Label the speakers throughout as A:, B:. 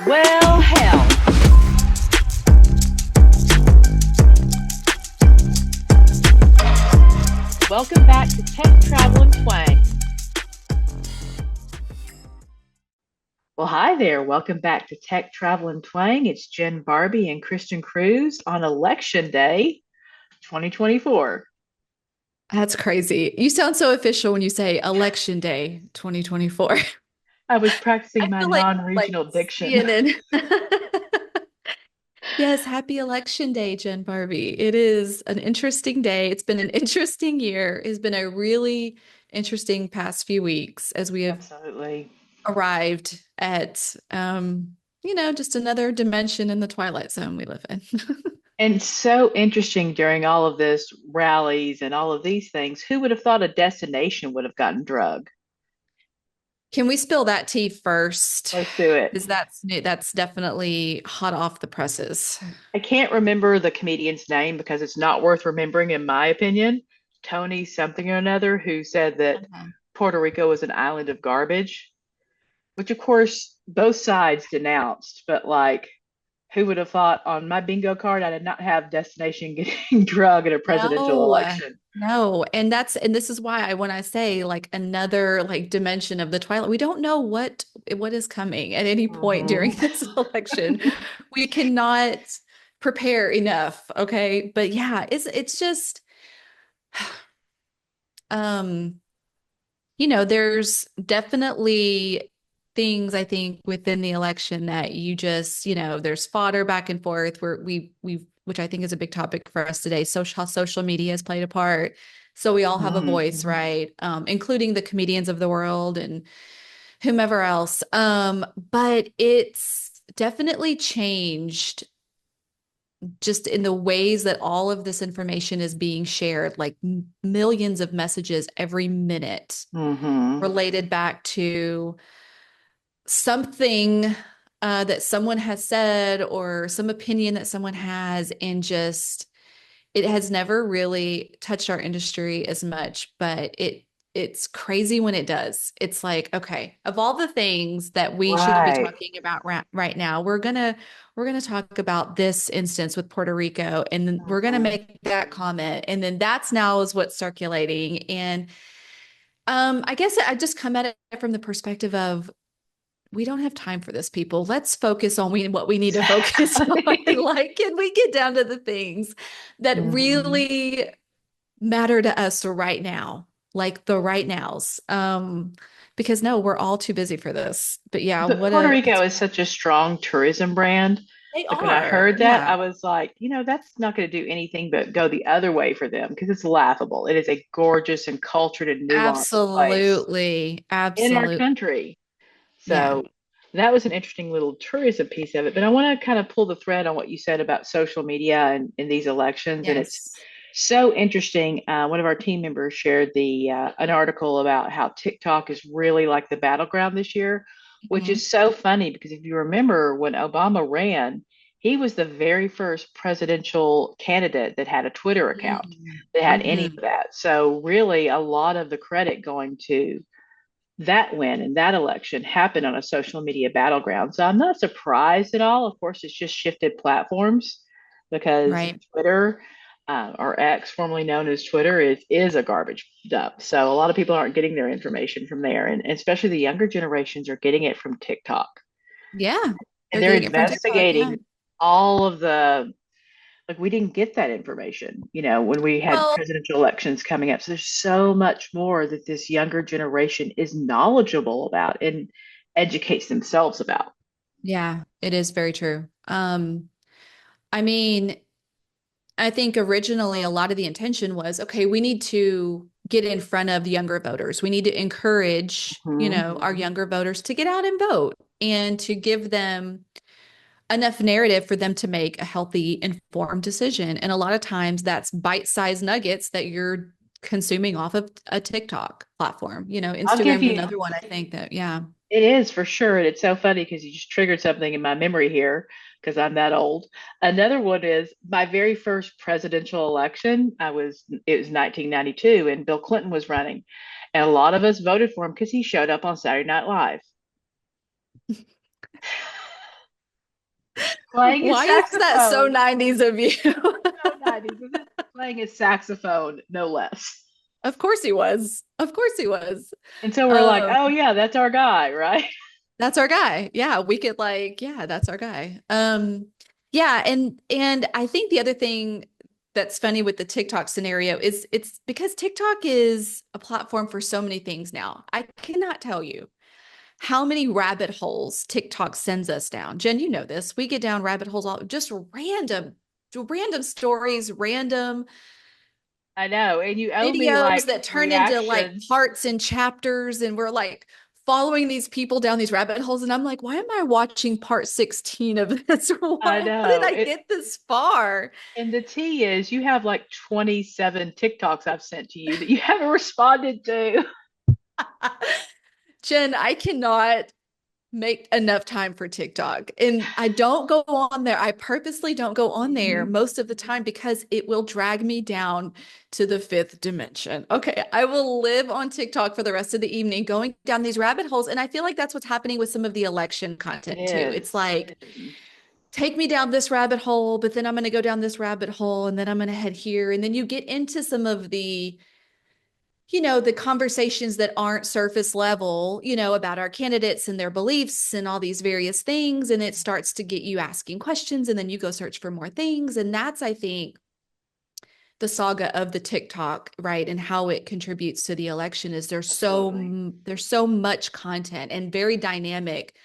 A: Well, hell. Welcome back to Tech Travel and Twang. Well, hi there. Welcome back to Tech Travel and Twang. It's Jenn, Barbee, and Kristen Cruz on Election Day 2024.
B: That's crazy. You sound so official when you say Election Day 2024.
A: I was
B: I
A: practicing my
B: feel like
A: non-regional diction.
B: CNN. Yes, happy Election Day, Jen Barbee. It is an interesting day. It's been an interesting year. It's been a really interesting past few weeks as we have
A: Absolutely.
B: arrived at just another dimension in the Twilight Zone we live in.
A: And so interesting during all of this rallies and all of these things. Who would have thought a destination would have gotten drug?
B: Can we spill that tea first?
A: Let's do it.
B: Because that's definitely hot off the presses.
A: I can't remember the comedian's name because it's not worth remembering, in my opinion. Tony something or another, who said that
B: Uh-huh.
A: Puerto Rico was an island of garbage, which of course both sides denounced. But like, who would have thought on my bingo card I did not have destination getting drug in a presidential
B: No,
A: election?
B: no. And this is why when I say like another like dimension of the Twilight, we don't know what is coming at any point during
A: Mhm.
B: this election. We cannot prepare enough. Okay. But yeah, it's just um there's definitely things I think within the election that you just, there's fodder back and forth where we've which I think is a big topic for us today. How social media has played a part. So we all have a voice,
A: Mhm.
B: right? Including the comedians of the world and whomever else. But it's definitely changed just in the ways that all of this information is being shared, like millions of messages every minute
A: Mhm.
B: related back to something that someone has said or some opinion that someone has, and just it has never really touched our industry as much, but it's crazy when it does. It's like, okay, of all the things that we should be
A: Right.
B: talking about right now, we're gonna talk about this instance with Puerto Rico, and then we're gonna
A: Mhm.
B: make that comment, and then that's now is what's circulating. And I guess I just come at it from the perspective of we don't have time for this, people. Let's focus on what we need to focus on.
A: Exactly.
B: Like, can we get down to the things that
A: Mhm.
B: really matter to us right now? Like the right nows. Because no, we're all too busy for this. But yeah,
A: But
B: what
A: Puerto
B: a
A: Rico is such a strong tourism brand.
B: they
A: Like when I
B: are.
A: heard that, I
B: Yeah,
A: was like, that's not going to do anything but go the other way for them because it's laughable. It is a gorgeous and cultured and nuanced place
B: absolutely.
A: in our
B: Absolutely.
A: country.
B: Yeah.
A: So that was an interesting little tourism piece of it. But I want to kind of pull the thread on what you said about social media and in these elections. And it's
B: Yes.
A: so interesting. One of our team members shared the an article about how TikTok is really like the battleground this year, which
B: Mhm.
A: is so funny because if you remember when Obama ran, he was the very first presidential candidate that had a Twitter account that had any
B: Mhm.
A: of that. So really, a lot of the credit going to that win and that election happened on a social media battleground. So I'm not surprised at all. Of course, it's just shifted platforms because
B: Right.
A: Twitter, or X, formerly known as Twitter, is a garbage dump. So a lot of people aren't getting their information from there, and especially the younger generations are getting it from TikTok,
B: Yeah.
A: and
B: They're
A: they're
B: getting it from TikTok. Yeah.
A: investigating all of the like we didn't get that information, when we had
B: Well,
A: presidential elections coming up. So there's so much more that this younger generation is knowledgeable about and educates themselves about.
B: yeah, it is very true. I mean, I think originally a lot of the intention was, okay, we need to get in front of the younger voters. We need to encourage,
A: Mhm.
B: our younger voters to get out and vote and to give them enough narrative for them to make a healthy, informed decision. And a lot of times that's bite-sized nuggets that you're consuming off of a TikTok platform.
A: I'll give
B: Instagram's
A: you,
B: another one I think that, yeah.
A: it is for sure. And it's so funny because you just triggered something in my memory here because I'm that old. Another one is my very first presidential election. It was 1992 and Bill Clinton was running. And a lot of us voted for him because he showed up on Saturday Night Live. playing his
B: Why is that so
A: saxophone.
B: 90s of you?
A: So 90s, isn't it? Playing his saxophone, no less.
B: Of course he was. Of course he was.
A: And so we're like,
B: Um,
A: oh yeah, that's our guy, right?
B: that's our guy. Yeah, we could like, yeah, that's our guy. Yeah, and I think the other thing that's funny with the TikTok scenario is it's because TikTok is a platform for so many things now. I cannot tell you how many rabbit holes TikTok sends us down. Jen, you know this. We get down rabbit holes all just random stories, random
A: I know. And you owe me
B: videos
A: like
B: that turn into like
A: reactions.
B: parts and chapters, and we're like following these people down these rabbit holes, and I'm like, why am I watching part 16 of this?
A: I
B: How did
A: know.
B: I get this far?
A: And the tea is you have like 27 TikToks I've sent to you that you haven't responded to.
B: Jen, I cannot make enough time for TikTok. And I don't go on there. I purposely don't go on there
A: Mhm.
B: most of the time because it will drag me down to the fifth dimension. Okay, I will live on TikTok for the rest of the evening going down these rabbit holes. And I feel like that's what's happening with some of the election
A: It
B: content too. It's
A: is.
B: like,
A: It is.
B: take me down this rabbit hole, but then I'm going to go down this rabbit hole and then I'm going to head here. And then you get into some of the the conversations that aren't surface level, about our candidates and their beliefs and all these various things. And it starts to get you asking questions and then you go search for more things. And that's, I think, the saga of the TikTok, right? And how it contributes to the election is
A: Absolutely.
B: there's so much content and very dynamic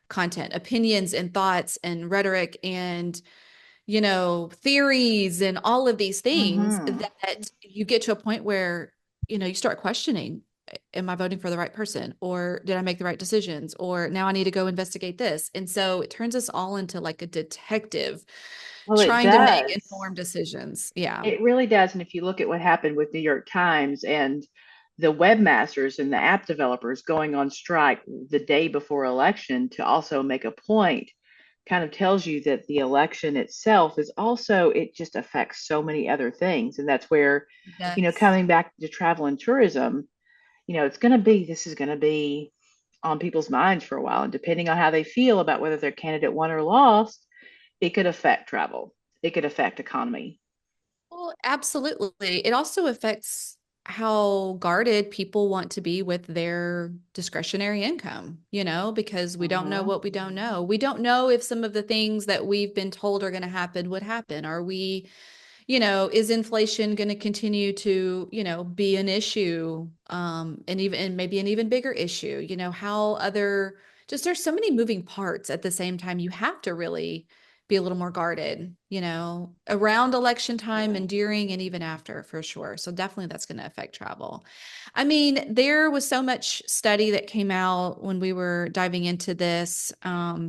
B: content, opinions and thoughts and rhetoric and theories and all of these things
A: Hmm.
B: that you get to a point where, you start questioning, am I voting for the right person? Or did I make the right decisions? Or now I need to go investigate this. And so it turns us all into like a detective
A: Well, it
B: trying to make
A: does.
B: informed decisions. Yeah.
A: It really does. And if you look at what happened with New York Times and the webmasters and the app developers going on strike the day before election to also make a point, kind of tells you that the election itself is also, it just affects so many other things. And that's where,
B: Yes.
A: coming back to travel and tourism, this is going to be on people's minds for a while. And depending on how they feel about whether their candidate won or lost, it could affect travel, it could affect economy.
B: Well, absolutely. It also affects how guarded people want to be with their discretionary income, because we don't know
A: Hmm.
B: what we don't know. We don't know if some of the things that we've been told are going to happen would happen. Are we, is inflation going to continue to, be an issue, and maybe an even bigger issue? How other just there's so many moving parts at the same time. You have to really be a little more guarded, around election time and
A: Absolutely.
B: during and even after for sure. So definitely that's going to affect travel. I mean, there was so much study that came out when we were diving into this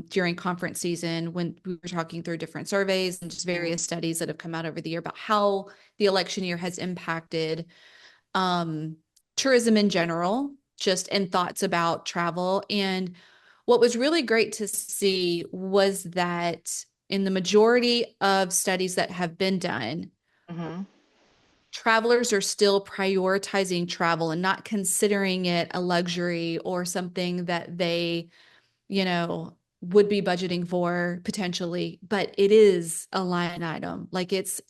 B: during conference season, when we were talking through different surveys and just various studies that have come out over the year about how the election year has impacted um, tourism in general, just and thoughts about travel. And what was really great to see was that in the majority of studies that have been done,
A: Hmm.
B: travelers are still prioritizing travel and not considering it a luxury or something that they, would be budgeting for potentially, but it is a line item. Like it's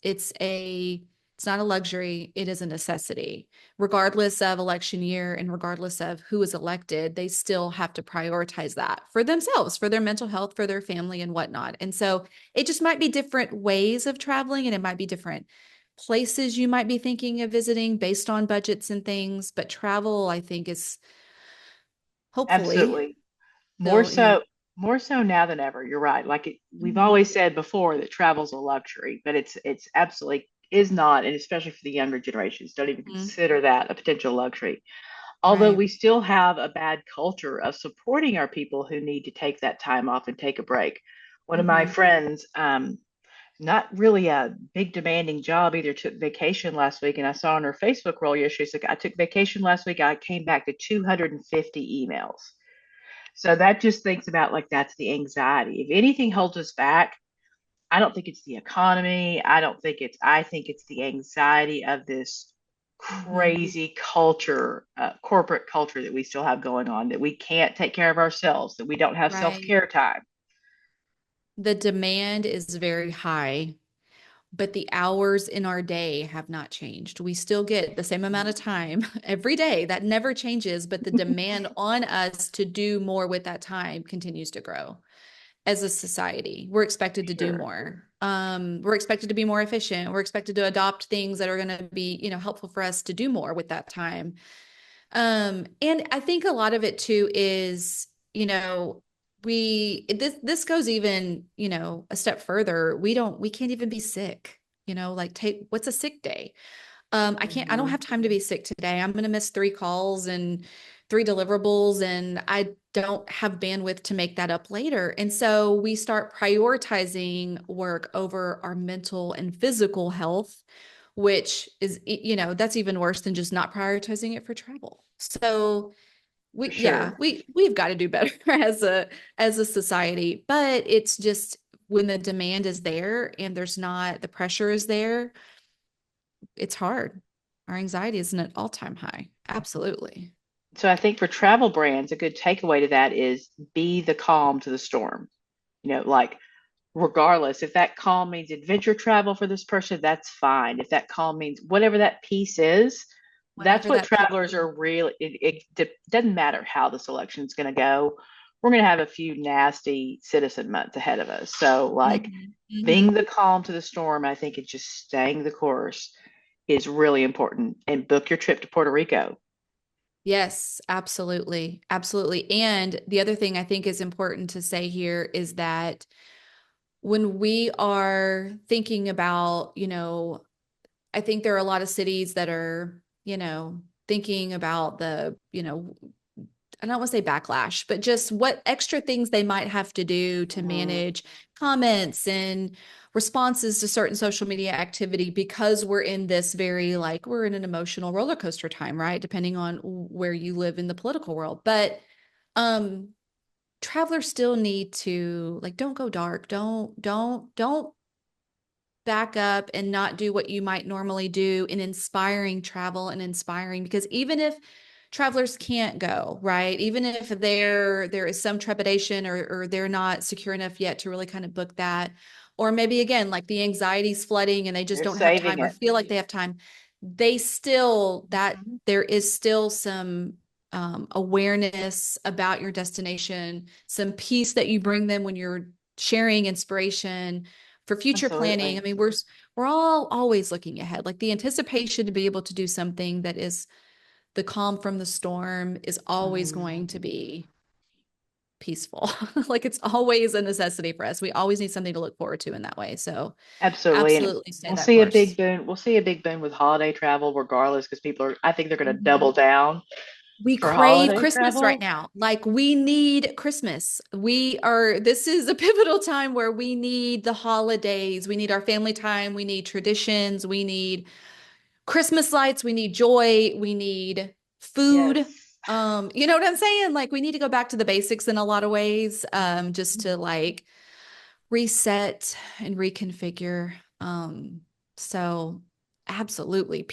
B: not a luxury, it is a necessity. Regardless of election year and regardless of who is elected, they still have to prioritize that for themselves, for their mental health, for their family and whatnot. And so it just might be different ways of traveling and it might be different places you might be thinking of visiting based on budgets and things, but travel, I think, is hopefully
A: Absolutely. More
B: still,
A: so, more so now than ever. You're right. We've
B: Mhm.
A: always said before that travel's a luxury, but it's absolutely is not, and especially for the younger generations, don't even
B: Mhm.
A: consider that a potential luxury. Although
B: Right.
A: we still have a bad culture of supporting our people who need to take that time off and take a break. One of my
B: Hmm.
A: friends, not really a big demanding job, either took vacation last week, and I saw on her Facebook roll yesterday, she's like, I took vacation last week. I came back to 250 emails. So that just thinks about like that's the anxiety. If anything holds us back, I don't think it's the economy. I think it's the anxiety of this
B: Hmm.
A: crazy culture, corporate culture that we still have going on, that we can't take care of ourselves, that we don't have self
B: Right.
A: care time.
B: The demand is very high, but the hours in our day have not changed. We still get the same amount of time every day. That never changes, but the demand on us to do more with that time continues to grow. As a society, we're expected to do
A: Sure.
B: more. We're expected to be more efficient. We're expected to adopt things that are going to be, helpful for us to do more with that time. And I think a lot of it too is, this goes even, a step further. We can't even be sick, like what's a sick day? I don't
A: Mhm.
B: have time to be sick today. I'm going to miss 3 calls and 3 deliverables, and I don't have bandwidth to make that up later. And so we start prioritizing work over our mental and physical health, which is, that's even worse than just not prioritizing it for travel. So
A: For
B: yeah,
A: sure.
B: we've got to do better as a society, but it's just when the demand is there and there's not the pressure is there, it's hard. Our anxiety is at an all-time high. Absolutely.
A: So I think for travel brands, a good takeaway to that is be the calm to the storm. Like regardless, if that calm means adventure travel for this person, that's fine. If that calm means whatever that piece is, that's
B: Whatever
A: what
B: that piece.
A: travelers are really, it doesn't matter how the selection is going to go. We're going to have a few nasty citizen months ahead of us. So, like
B: Mhm.
A: being
B: Mhm.
A: the calm to the storm, I think it's just staying the course is really important. And book your trip to Puerto Rico.
B: Yes, absolutely. Absolutely. And the other thing I think is important to say here is that when we are thinking about, I think there are a lot of cities that are, thinking about I don't want to say backlash, but just what extra things they might have to do to
A: Mhm.
B: manage comments and responses to certain social media activity because we're in this very like we're in an emotional roller coaster time, right? Depending on where you live in the political world. But um travelers still need to like don't go dark. Don't back up and not do what you might normally do in inspiring travel and inspiring because even if travelers can't go, right? Even if there is some trepidation or they're not secure enough yet to really kind of book that, or maybe again, like the anxiety's flooding and they just
A: They're
B: don't have
A: saving
B: time or
A: it.
B: feel like they have time, they still that
A: Mhm.
B: there is still some awareness about your destination, some peace that you bring them when you're sharing inspiration for future planning. I
A: Absolutely.
B: mean, we're all always looking ahead. Like the anticipation to be able to do something that is the calm from the storm is always
A: Mhm.
B: going to be peaceful. Like it's always a necessity for us. We always need something to look forward to in that way. So
A: Absolutely. And
B: absolutely stay
A: we'll
B: that
A: see a big
B: course.
A: boom. We'll see a big boom with holiday travel regardless, because people are, I think they're going to double
B: Mhm.
A: down
B: We
A: for
B: crave
A: holiday
B: Christmas right
A: travel.
B: now. Like we need Christmas. This is a pivotal time where we need the holidays. We need our family time. We need traditions. We need Christmas lights, we need joy, we need food.
A: Yes.
B: You know what I'm saying? Like we need to go back to the basics in a lot of ways, just
A: Mhm.
B: to like reset and reconfigure. So absolutely,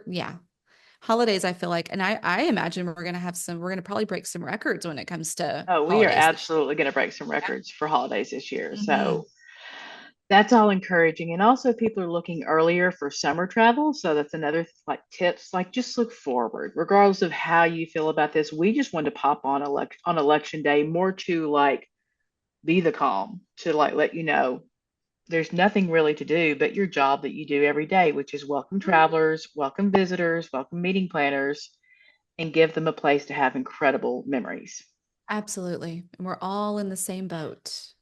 B: yeah. Holidays, I feel like, and I imagine we're gonna probably break some records when it comes to
A: Oh, we are
B: holidays this
A: absolutely going to break some
B: year.
A: records for holidays this year.
B: Yeah. Hmm.
A: So that's all encouraging. And also people are looking earlier for summer travel. So that's another like tips, like just look forward, regardless of how you feel about this. We just want to pop on on election day more to like be the calm, to like let you know there's nothing really to do but your job that you do every day, which is welcome travelers, welcome visitors, welcome meeting planners, and give them a place to have incredible memories.
B: Absolutely. And we're all in the same boat.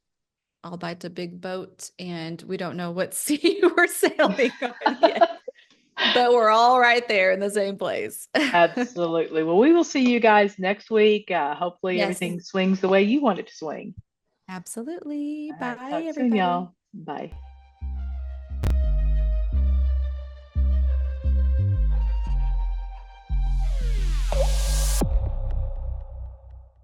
B: All bite a big boat, and we don't know what sea we're sailing on yet, but we're all right there in the same place.
A: Absolutely. Well, we will see you guys next week. Hopefully,
B: Yes,
A: everything swings the way you want it to swing.
B: absolutely.
A: All right.
B: Bye,
A: Talk soon,
B: everybody.
A: y'all. Bye.